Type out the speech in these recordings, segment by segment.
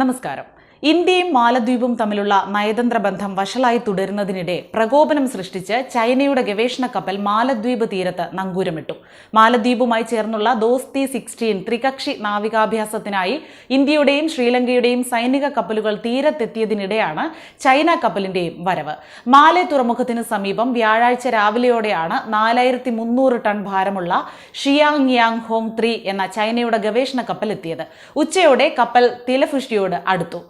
നമസ്കാരം. ഇന്ത്യയും മാലദ്വീപും തമ്മിലുള്ള നയതന്ത്ര ബന്ധം വഷളായി തുടരുന്നതിനിടെ പ്രകോപനം സൃഷ്ടിച്ച് ചൈനയുടെ ഗവേഷണ കപ്പൽ മാലദ്വീപ് തീരത്ത് നങ്കൂരമിട്ടു. മാലദ്വീപുമായി ചേർന്നുള്ള ദോസ്തി 16 ത്രികക്ഷി നാവികാഭ്യാസത്തിനായി ഇന്ത്യയുടെയും ശ്രീലങ്കയുടെയും സൈനിക കപ്പലുകൾ തീരത്തെത്തിയതിനിടെയാണ് ചൈന കപ്പലിന്റെയും വരവ്. മാലെ തുറമുഖത്തിന് സമീപം വ്യാഴാഴ്ച രാവിലെയോടെയാണ് 4300 ടൺ ഭാരമുള്ള ഷിയാങ് യാങ് ഹോങ് 3 എന്ന ചൈനയുടെ ഗവേഷണ കപ്പൽ എത്തിയത്. ഉച്ചയോടെ കപ്പൽ തിലഫുഷ്ടിയോട് അടുത്തു.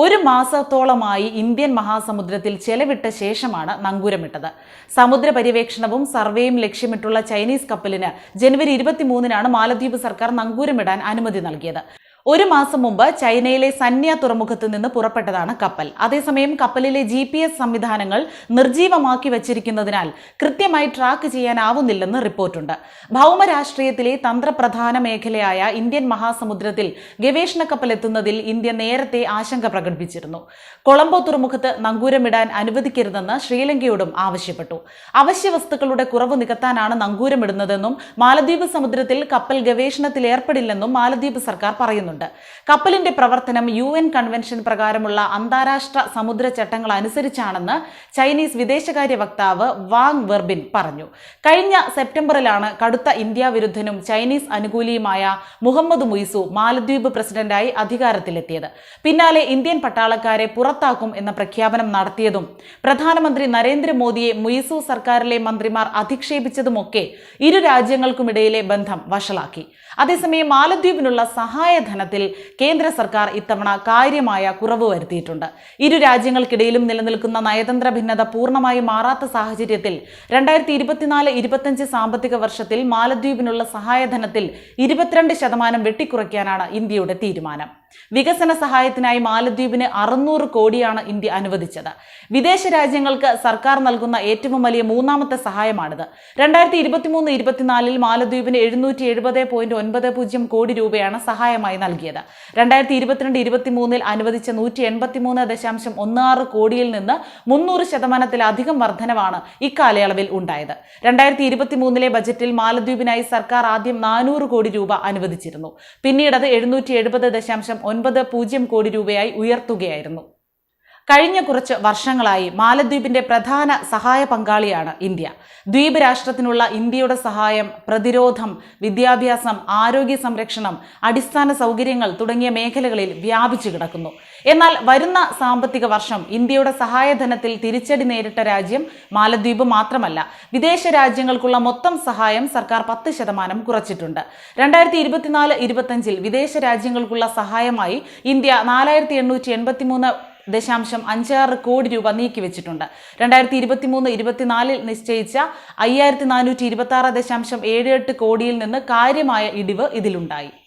ഒരു മാസത്തോളമായി ഇന്ത്യൻ മഹാസമുദ്രത്തിൽ ചെലവിട്ട ശേഷമാണ് നങ്കൂരമിട്ടത്. സമുദ്ര പര്യവേക്ഷണവും സർവേയും ലക്ഷ്യമിട്ടുള്ള ചൈനീസ് കപ്പലിന് ജനുവരി 23-നാണ് മാലദ്വീപ് സർക്കാർ നങ്കൂരമിടാൻ അനുമതി നൽകിയത്. ഒരു മാസം മുമ്പ് ചൈനയിലെ സന്യ തുറമുഖത്ത് നിന്ന് പുറപ്പെട്ടതാണ് കപ്പൽ. അതേസമയം കപ്പലിലെ GPS സംവിധാനങ്ങൾ നിർജീവമാക്കി വച്ചിരിക്കുന്നതിനാൽ കൃത്യമായി ട്രാക്ക് ചെയ്യാനാവുന്നില്ലെന്ന് റിപ്പോർട്ടുണ്ട്. ഭൗമരാഷ്ട്രീയത്തിലെ തന്ത്രപ്രധാന മേഖലയായ ഇന്ത്യൻ മഹാസമുദ്രത്തിൽ ഗവേഷണ കപ്പൽ എത്തുന്നതിൽ ഇന്ത്യ നേരത്തെ ആശങ്ക പ്രകടിപ്പിച്ചിരുന്നു. കൊളംബോ തുറമുഖത്ത് നങ്കൂരമിടാൻ അനുവദിക്കരുതെന്ന് ശ്രീലങ്കയോടും ആവശ്യപ്പെട്ടു. അവശ്യ വസ്തുക്കളുടെ കുറവ് നികത്താനാണ് നങ്കൂരമിടുന്നതെന്നും മാലദ്വീപ് സമുദ്രത്തിൽ കപ്പൽ ഗവേഷണത്തിൽ ഏർപ്പെടില്ലെന്നും മാലദ്വീപ് സർക്കാർ പറയുന്നു. കപ്പലിന്റെ പ്രവർത്തനം UN കൺവെൻഷൻ പ്രകാരമുള്ള അന്താരാഷ്ട്ര സമുദ്ര ചട്ടങ്ങൾ അനുസരിച്ചാണെന്ന് ചൈനീസ് വിദേശകാര്യ വക്താവ് വാങ് വെർബിൻ പറഞ്ഞു. കഴിഞ്ഞ സെപ്റ്റംബറിലാണ് കടുത്ത ഇന്ത്യ വിരുദ്ധനും ചൈനീസ് അനുകൂലിയുമായ മുഹമ്മദ് മുയ്സു മാലദ്വീപ് പ്രസിഡന്റായി അധികാരത്തിലെത്തിയത്. പിന്നാലെ ഇന്ത്യൻ പട്ടാളക്കാരെ പുറത്താക്കും എന്ന പ്രഖ്യാപനം നടത്തിയതും പ്രധാനമന്ത്രി നരേന്ദ്രമോദിയെ മുയ്സു സർക്കാരിലെ മന്ത്രിമാർ അധിക്ഷേപിച്ചതുമൊക്കെ ഇരു രാജ്യങ്ങൾക്കുമിടയിലെ ബന്ധം വഷളാക്കി. അതേസമയം മാലദ്വീപിനുള്ള സഹായധനത്തിൽ കേന്ദ്ര സർക്കാർ ഇത്തവണ കാര്യമായ കുറവ് വരുത്തിയിട്ടുണ്ട്. ഇരു രാജ്യങ്ങൾക്കിടയിലും നിലനിൽക്കുന്ന നയതന്ത്ര ഭിന്നത പൂർണ്ണമായി മാറാത്ത സാഹചര്യത്തിൽ 2024-25 സാമ്പത്തിക വർഷത്തിൽ മാലദ്വീപിനുള്ള സഹായധനത്തിൽ 22% വെട്ടിക്കുറയ്ക്കാനാണ് ഇന്ത്യയുടെ തീരുമാനം. വികസന സഹായത്തിനായി മാലദ്വീപിന് 600 കോടിയാണ് ഇന്ത്യ അനുവദിച്ചത്. വിദേശ രാജ്യങ്ങൾക്ക് സർക്കാർ നൽകുന്ന ഏറ്റവും വലിയ മൂന്നാമത്തെ സഹായമാണിത്. 2023-24 മാലദ്വീപിന് 770.90 കോടി രൂപയാണ് സഹായമായി നൽകിയത്. 2022-23 അനുവദിച്ച 183.16 കോടിയിൽ നിന്ന് 300% വർധനവാണ് ഇക്കാലയളവിൽ ഉണ്ടായത്. 2023 ബജറ്റിൽ മാലദ്വീപിനായി സർക്കാർ ആദ്യം 400 കോടി രൂപ അനുവദിച്ചിരുന്നു. പിന്നീട് അത് 770.90 കോടി രൂപയായി ഉയർത്തുകയായിരുന്നു. കഴിഞ്ഞ കുറച്ച് വർഷങ്ങളായി മാലദ്വീപിന്റെ പ്രധാന സഹായ പങ്കാളിയാണ് ഇന്ത്യ. ദ്വീപ് രാഷ്ട്രത്തിനുള്ള ഇന്ത്യയുടെ സഹായം പ്രതിരോധം, വിദ്യാഭ്യാസം, ആരോഗ്യ സംരക്ഷണം, അടിസ്ഥാന സൗകര്യങ്ങൾ തുടങ്ങിയ മേഖലകളിൽ വ്യാപിച്ചു കിടക്കുന്നു. എന്നാൽ വരുന്ന സാമ്പത്തിക വർഷം ഇന്ത്യയുടെ സഹായധനത്തിൽ തിരിച്ചടി നേരിട്ട രാജ്യം മാലദ്വീപ് മാത്രമല്ല. വിദേശ രാജ്യങ്ങൾക്കുള്ള മൊത്തം സഹായം സർക്കാർ 10% കുറച്ചിട്ടുണ്ട്. 2024-25 വിദേശ രാജ്യങ്ങൾക്കുള്ള സഹായമായി ഇന്ത്യ 4883.56 കോടി രൂപ നീക്കിവെച്ചിട്ടുണ്ട്. 2023-24 നിശ്ചയിച്ച 5426.78 കോടിയിൽ നിന്ന് കാര്യമായ ഇടിവ് ഇതിലുണ്ടായി.